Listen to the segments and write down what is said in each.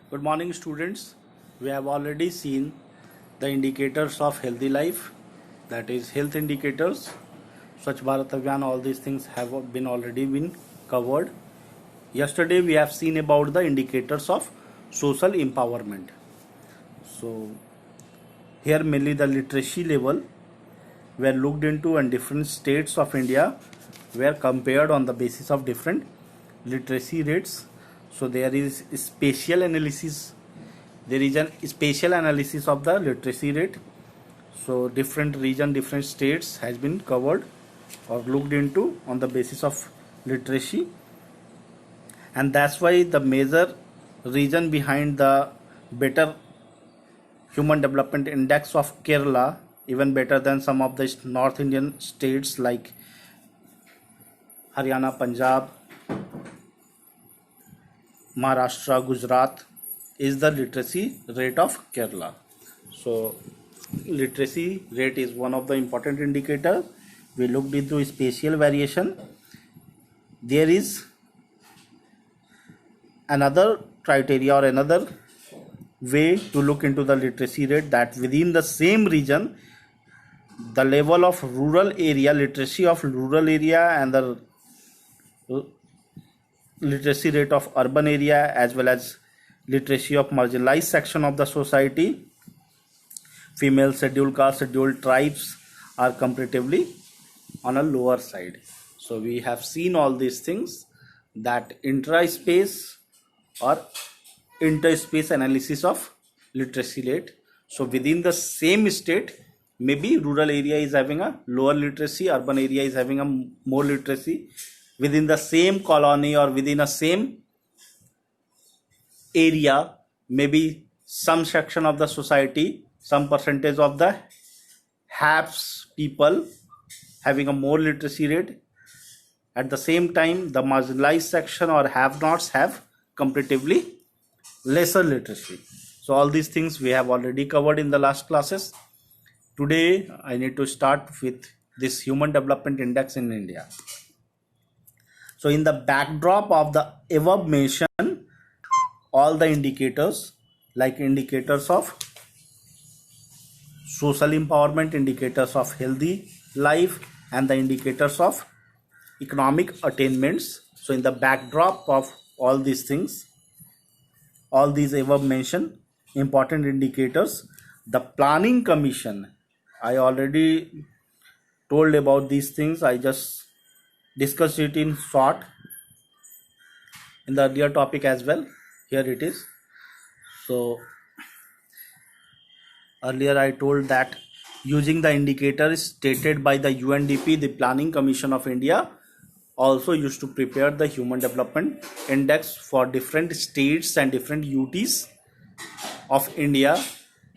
Good morning, students. We have already seen the indicators of healthy life, that is health indicators, Swachh Bharat Abhiyan. All these things have been already been covered. Yesterday we have seen about the indicators of social empowerment. So here mainly the literacy level were looked into and different states of India were compared on the basis of different literacy rates. So there is spatial analysis. There is an spatial analysis of the literacy rate. So different region, different states has been covered or looked into on the basis of literacy, and that's why the major reason behind the better human development index of Kerala, even better than some of the North Indian states like Haryana, Punjab, Maharashtra, Gujarat, is the literacy rate of Kerala. So literacy rate is one of the important indicator. We looked into spatial variation. There is another criteria or another way to look into the literacy rate, that within the same region the level of rural area, literacy of rural area, and the literacy rate of urban area, as well as literacy of marginalized section of the society, female, scheduled caste, scheduled tribes, are comparatively on a lower side. So we have seen all these things, that intra-space or interspace analysis of literacy rate. So within the same state, maybe rural area is having a lower literacy, urban area is having a more literacy. Within the same colony or within a same area, maybe some section of the society, some percentage of the haves people having a more literacy rate. At the same time, the marginalized section or have-nots have comparatively lesser literacy. So all these things we have already covered in the last classes. Today I need to start with this Human Development Index in India. So in the backdrop of the above mentioned, all the indicators like indicators of social empowerment, indicators of healthy life, and the indicators of economic attainments. So in the backdrop of all these things, all these above mentioned important indicators, the Planning Commission, I already told about these things. I just discussed it in short in the earlier topic as well. Here it is. So earlier I told that using the indicators stated by the UNDP, the Planning Commission of India also used to prepare the Human Development Index for different states and different UTs of India,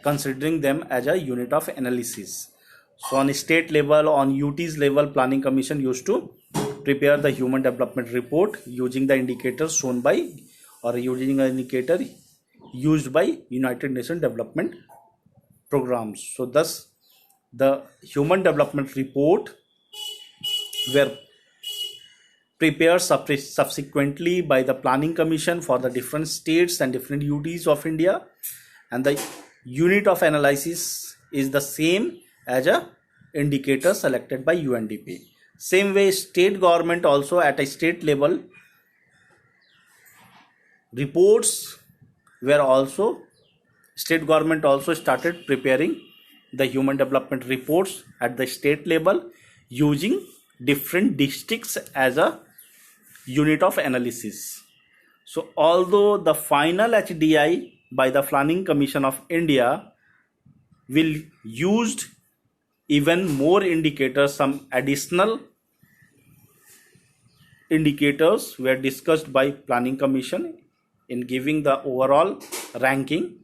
considering them as a unit of analysis. So on state level, on UT's level, Planning Commission used to prepare the Human Development Report using the indicators shown by, or using an indicator used by United Nations Development Programs. So thus the Human Development Report were prepared subsequently by the Planning Commission for the different states and different UTs of India, and the unit of analysis is the same as a indicator selected by UNDP. Same way, state government also at a state level reports were also, state government also started preparing the human development reports at the state level using different districts as a unit of analysis. So although the final HDI by the Planning Commission of India will used even more indicators, some additional indicators were discussed by Planning Commission in giving the overall ranking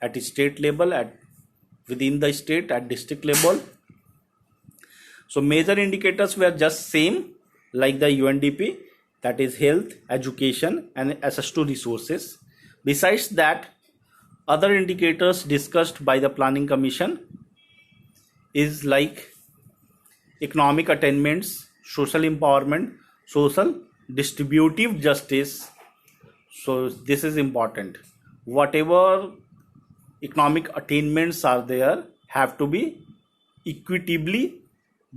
at state level, at within the state, at district level. So major indicators were just same like the UNDP, that is health, education, and access to resources. Besides that, other indicators discussed by the Planning Commission is like economic attainments, social empowerment, social distributive justice. So this is important. whatever economic attainments are there have to be equitably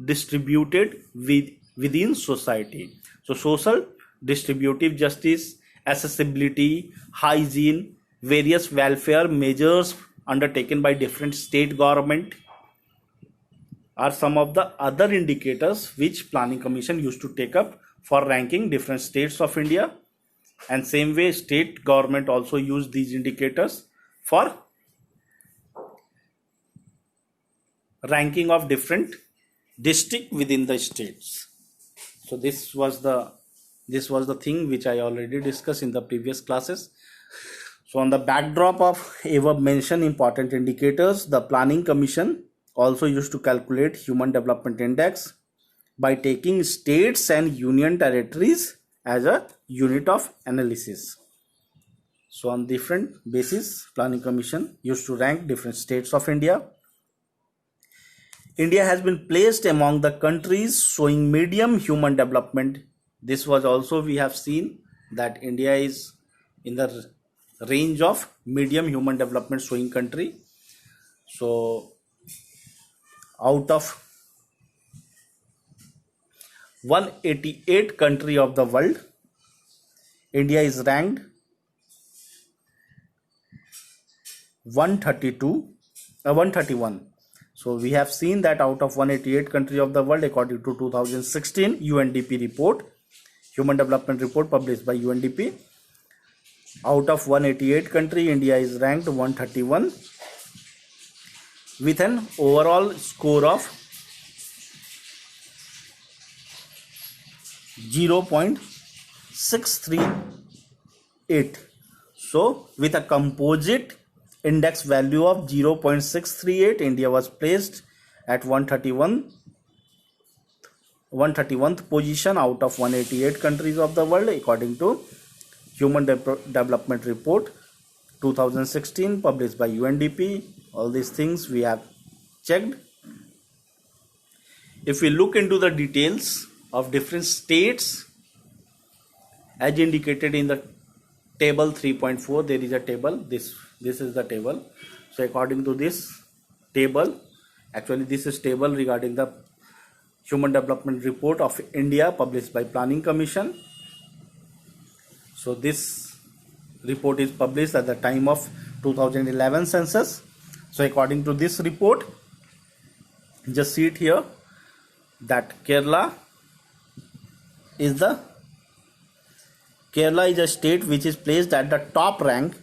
distributed within society. So social distributive justice, accessibility, hygiene, various welfare measures undertaken by different state government are some of the other indicators which Planning Commission used to take up for ranking different states of India. And same way state government also use these indicators for ranking of different district within the states. So this was the thing which I already discussed in the previous classes. So on the backdrop of above mentioned important indicators, the Planning Commission also used to calculate Human Development Index by taking states and union territories as a unit of analysis. So on different basis, Planning Commission used to rank different states of India. India has been placed among the countries showing medium human development. This was also, we have seen that India is in the range of medium human development showing country. So out of 188 country of the world, India is ranked 131. So we have seen that out of 188 country of the world, according to 2016 UNDP report, Human Development Report published by UNDP, out of 188 country, India is ranked 131 with an overall score of 0.638. So with a composite index value of 0.638, India was placed at 131th position out of 188 countries of the world, according to Human Development Report 2016 published by UNDP. All these things we have checked. If we look into the details of different states as indicated in the table 3.4, there is a table. This is the table. So according to this table, actually this is table regarding the Human Development Report of India published by Planning Commission. So this report is published at the time of 2011 census. So according to this report, just see it here, that Kerala is a state which is placed at the top rank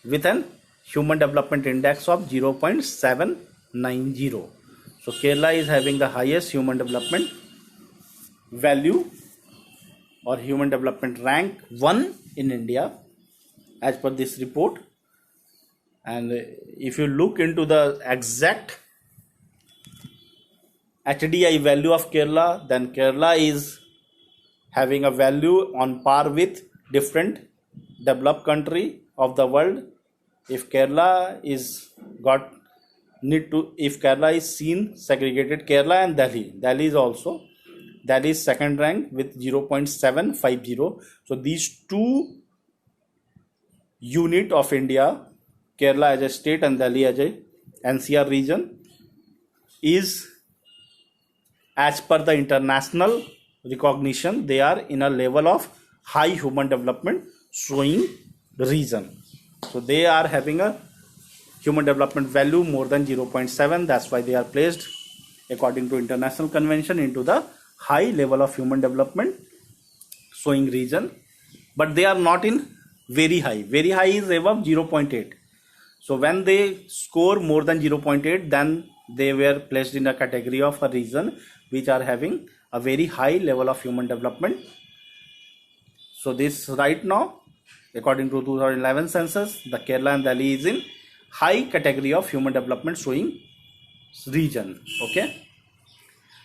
with an Human Development Index of 0.790. So Kerala is having the highest human development value or human development rank 1 in India as per this report. And if you look into the exact HDI value of Kerala, then Kerala is having a value on par with different developed country of the world. If Kerala is seen segregated, Kerala and Delhi is second rank with 0.750. So these two unit of India, Kerala as a state and Delhi as a NCR region, is as per the international recognition, they are in a level of high human development showing region. So they are having a human development value more than 0.7. That's why they are placed according to international convention into the high level of human development showing region. But they are not in very high. Very high is above 0.8. So when they score more than 0.8, then they were placed in a category of a region which are having a very high level of human development. So this right now, according to 2011 census, the Kerala and Delhi is in high category of human development showing region. Okay.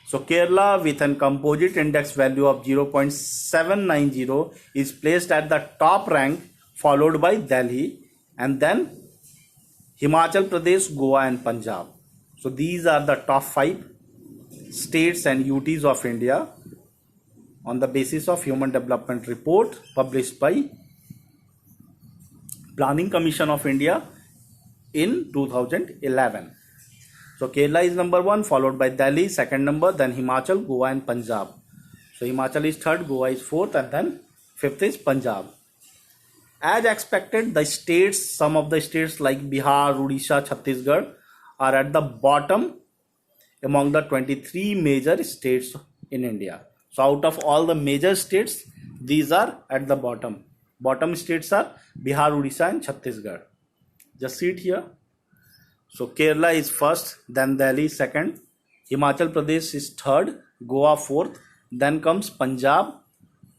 So Kerala with an composite index value of 0.790 is placed at the top rank, followed by Delhi and then Himachal Pradesh, Goa and Punjab. So these are the top 5 states and UTs of India on the basis of Human Development Report published by Planning Commission of India in 2011. So Kerala is number 1, followed by Delhi, second number, then Himachal, Goa and Punjab. So Himachal is third, Goa is fourth, and then fifth is Punjab. As expected, some of the states like Bihar, Odisha, Chhattisgarh are at the bottom among the 23 major states in India. So out of all the major states, these are at the bottom. Bottom states are Bihar, Odisha and Chhattisgarh. Just see it here. So Kerala is first, then Delhi second, Himachal Pradesh is third, Goa fourth, then comes Punjab,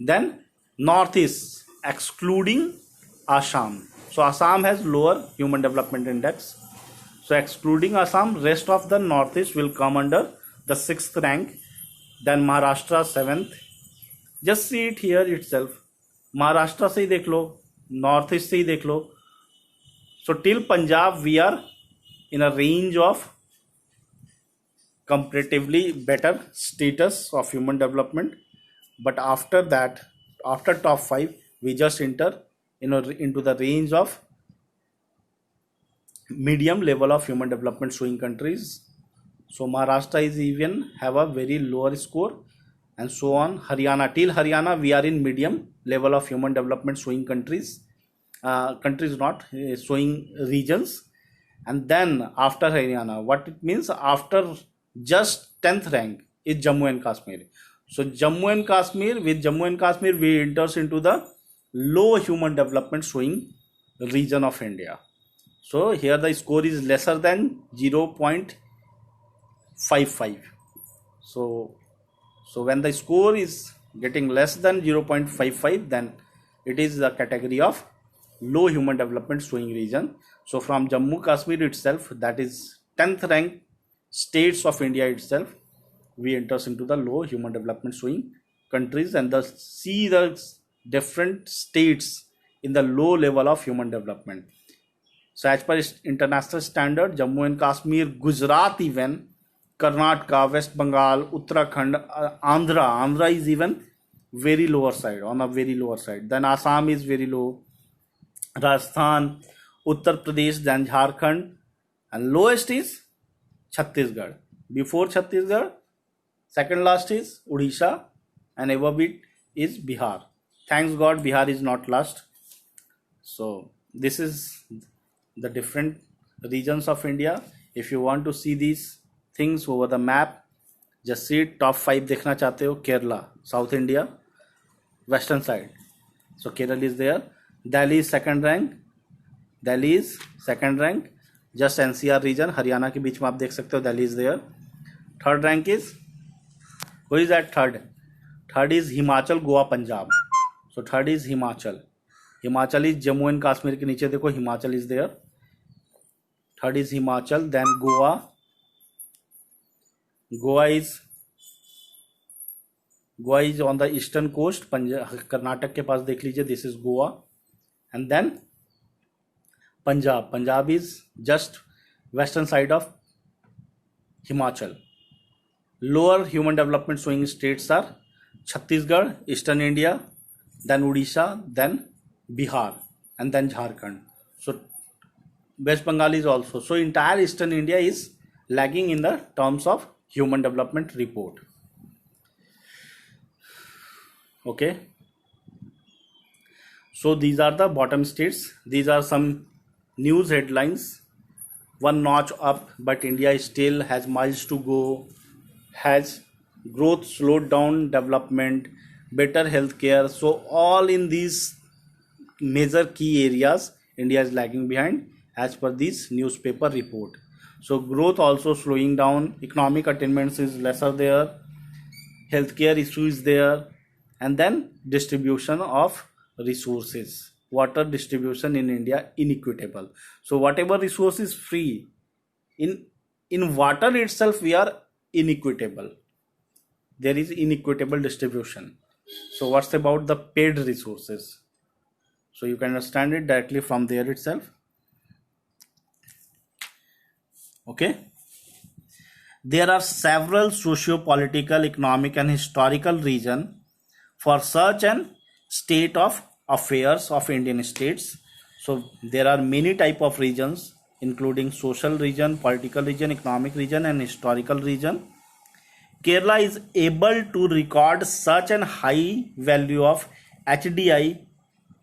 then Northeast excluding Assam. So Assam has lower Human Development Index. So excluding Assam, rest of the Northeast will come under the 6th rank, then Maharashtra 7th. Just see it here itself. Maharashtra से ही देख लो, Northeast से ही देख लो. So till Punjab we are in a range of comparatively better status of human development, but after that, after top 5, we just enter into the range of medium level of human development showing countries. So Maharashtra is even have a very lower score, and so on. Haryana, till Haryana we are in medium level of human development showing countries, showing regions. And then after Haryana, what it means, after just 10th rank is Jammu and Kashmir. So Jammu and Kashmir, with Jammu and Kashmir we enters into the low human development showing region of India. So here the score is lesser than 0.55. So when the score is getting less than 0.55, then it is the category of low human development showing region. So from Jammu Kashmir itself, that is 10th rank states of India itself, we enters into the low human development showing countries, and see the different states in the low level of human development. So as per international standard, Jammu and Kashmir, Gujarat even, Karnataka, West Bengal, Uttarakhand, Andhra is even very lower side, on a very lower side. Then Assam is very low, Rajasthan, Uttar Pradesh, then Jharkhand, and lowest is Chhattisgarh. Before Chhattisgarh, second last is Odisha, and above it is Bihar. Thanks God Bihar is not last. So this is the different regions of India. If you want to see these things over the map, just see it. Top 5 देखना चाहते हो, Kerala, South India, western side. So Kerala is there. Delhi is second rank. Just NCR region, Haryana के बीच में आप देख सकते हो, Delhi is there. Third rank is, who is at third? Third is Himachal, Goa, Punjab. So third is Himachal. Himachal is Jammu and Kashmir के नीचे देखो, Himachal is there. Third is Himachal, then Goa. Goa is on the eastern coast, Karnataka के पास देख लीजिए, this is Goa. And then Punjab is just western side of Himachal. Lower human development showing states are Chhattisgarh, eastern India, then Odisha, then Bihar, and then Jharkhand. So West Bengal is also. So entire eastern India is lagging in the terms of human development report. Okay. So these are the bottom states. These are some news headlines. One notch up, but India still has miles to go. Has growth slowed down, development, better healthcare. So all in these major key areas, India is lagging behind as per this newspaper report. So growth also slowing down, economic attainments is lesser there, healthcare issue is there, and then distribution of resources. Water distribution in India inequitable. So whatever resource is free, in water itself we are inequitable. There is inequitable distribution. So what's about the paid resources? So you can understand it directly from there itself. Okay. There are several socio-political, economic and historical reasons for such an state of affairs of Indian states. So there are many type of regions, including social region, political region, economic region, and historical region. Kerala is able to record such an high value of HDI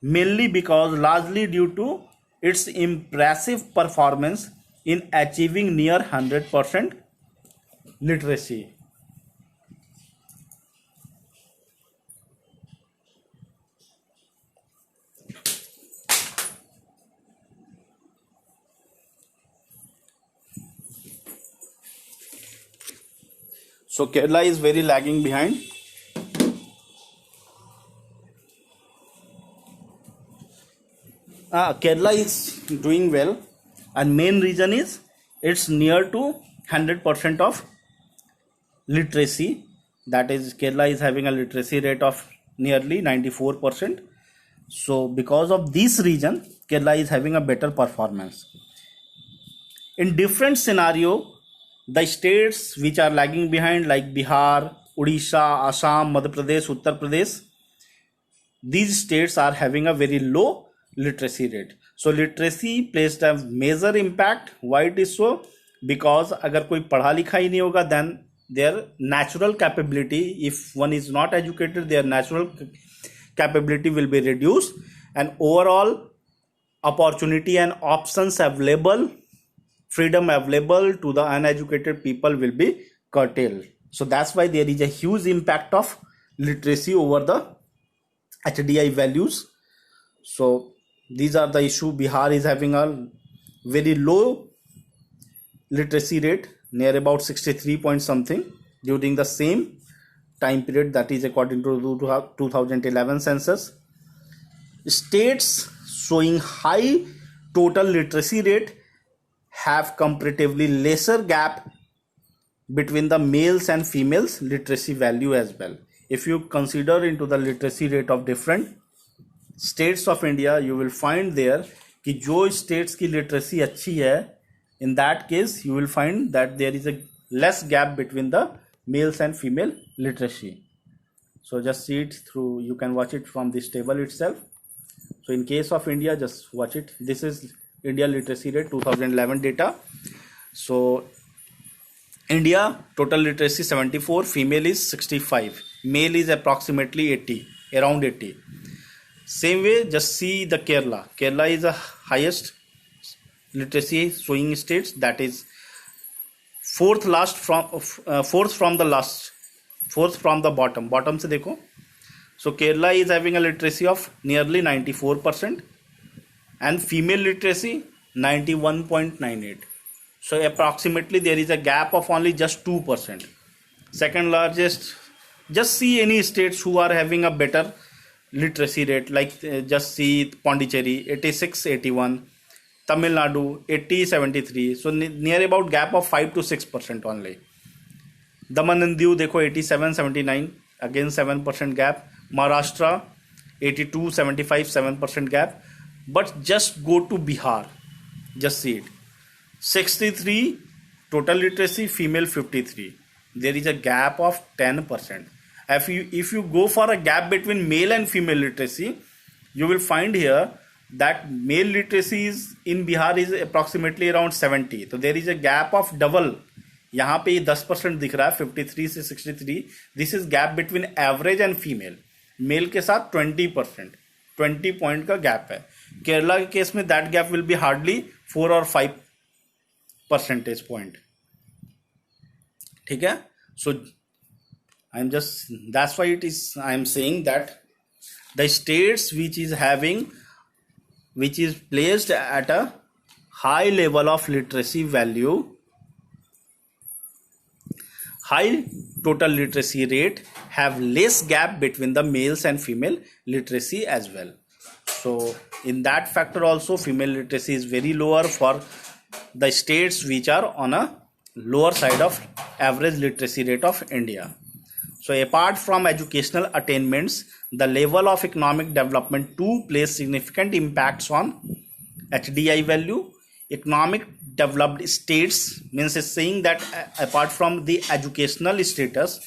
mainly because largely due to its impressive performance in achieving near 100% literacy. So Kerala is very lagging behind. Kerala is doing well, and main reason is it's near to 100% of literacy. That is, Kerala is having a literacy rate of nearly 94%. So because of this reason, Kerala is having a better performance. In different scenario, the states which are lagging behind, like Bihar, Odisha, Assam, Madhya Pradesh, Uttar Pradesh, these states are having a very low literacy rate. So literacy plays a major impact. Why it is so? Because अगर कोई पढ़ा लिखा ही नहीं होगा, then their natural capability, if one is not educated, their natural capability will be reduced, and overall opportunity and options available, freedom available to the uneducated people will be curtailed. So that's why there is a huge impact of literacy over the HDI values. So these are the issue. Bihar is having a very low literacy rate, near about 63 point something during the same time period, that is according to 2011 census. States showing high total literacy rate have comparatively lesser gap between the males and females literacy value as well. If you consider into the literacy rate of different states of India, you will find there कि जो states की literacy अच्छी है, in that case you will find that there is a less gap between the males and female literacy. So just see it through, you can watch it from this table itself. So in case of India, just watch it. This is India literacy rate 2011 data. So India total literacy 74, female is 65, male is approximately 80, around 80. Same way, just see the Kerala. Kerala is the highest literacy showing states, that is fourth from the bottom से देखो. So Kerala is having a literacy of nearly 94% and female literacy 91.98. So approximately there is a gap of only just 2%. Second largest, just see any states who are having a better literacy rate, like just see Pondicherry 86-81, Tamil Nadu 80-73. So near about gap of 5 to 6% only. Daman and Diu देखो 87-79, again 7% gap. Maharashtra 82-75, 7% gap. But just go to Bihar, just see it, 63 total literacy, female 53. There is a gap of 10%. If you go for a gap between male and female literacy, you will find here that male literacy is in Bihar is approximately around 70. So there is a gap of double. यहाँ पे 10% दिख रहा है 53 से 63. This is gap between average and female. Male के साथ 20%, 20 point का gap है. केरला के केस में that gap will be hardly 4 और 5 परसेंटेज पॉइंट. ठीक है. So I am just, that's why it is, I am saying that the states which is placed at a high level of literacy value, high total literacy rate, have less gap between the males and female literacy as well. So in that factor also, female literacy is very lower for the states which are on a lower side of average literacy rate of India. So apart from educational attainments, the level of economic development too plays significant impacts on HDI value. Economic developed states means it's saying that apart from the educational status,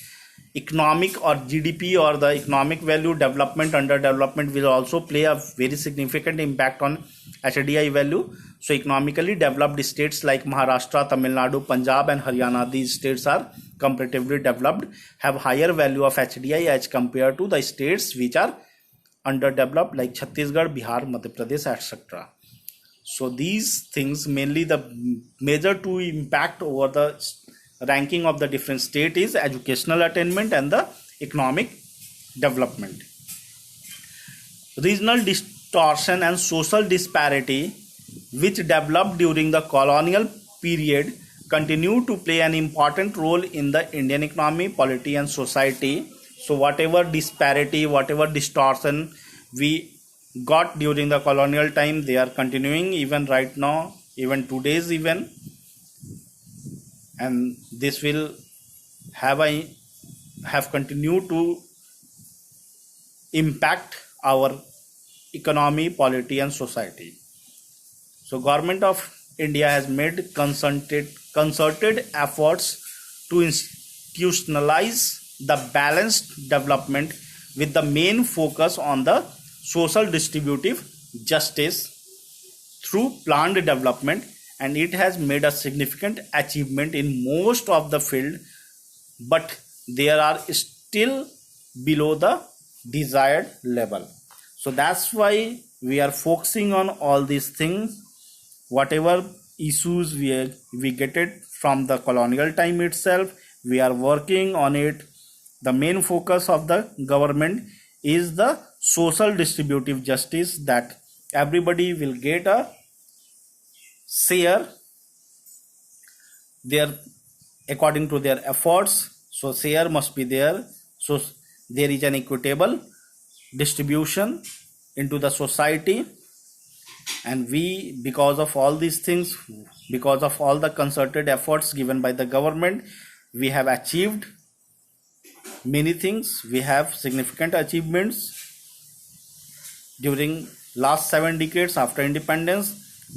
economic or GDP or the economic value, development, underdevelopment will also play a very significant impact on HDI value. So economically developed states like Maharashtra, Tamil Nadu, Punjab and Haryana, these states are comparatively developed, have higher value of HDI as compared to the states which are underdeveloped like Chhattisgarh, Bihar, Madhya Pradesh, etc. So these things, mainly the major two impact over the ranking of the different state is educational attainment and the economic development. Regional distortion and social disparity which developed during the colonial period continue to play an important role in the Indian economy, polity and society. So whatever disparity, whatever distortion we got during the colonial time, they are continuing even right now, even today's even, and this will have continued to impact our economy, polity and society. So government of India has made concerted efforts to institutionalize the balanced development with the main focus on the social distributive justice through planned development, and it has made a significant achievement in most of the field, but there are still below the desired level. So that's why we are focusing on all these things. Whatever issues we get it from the colonial time itself, we are working on it. The main focus of the government is the social distributive justice, that everybody will get a share their according to their efforts. So share must be there, so there is an equitable distribution into the society, and we, because of all these things, because of all the concerted efforts given by the government, we have achieved many things. We have significant achievements during last 7 decades after independence,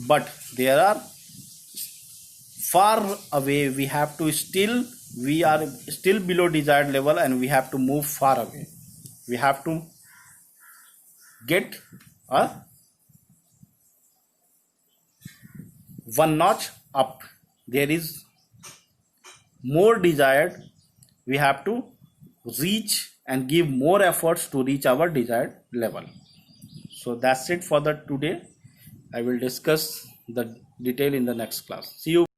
but there are far away. We are still below desired level, and we have to move far away. We have to get a one notch up. There is more desired. We have to reach and give more efforts to reach our desired level. So that's it for the today. I will discuss the detail in the next class. See you.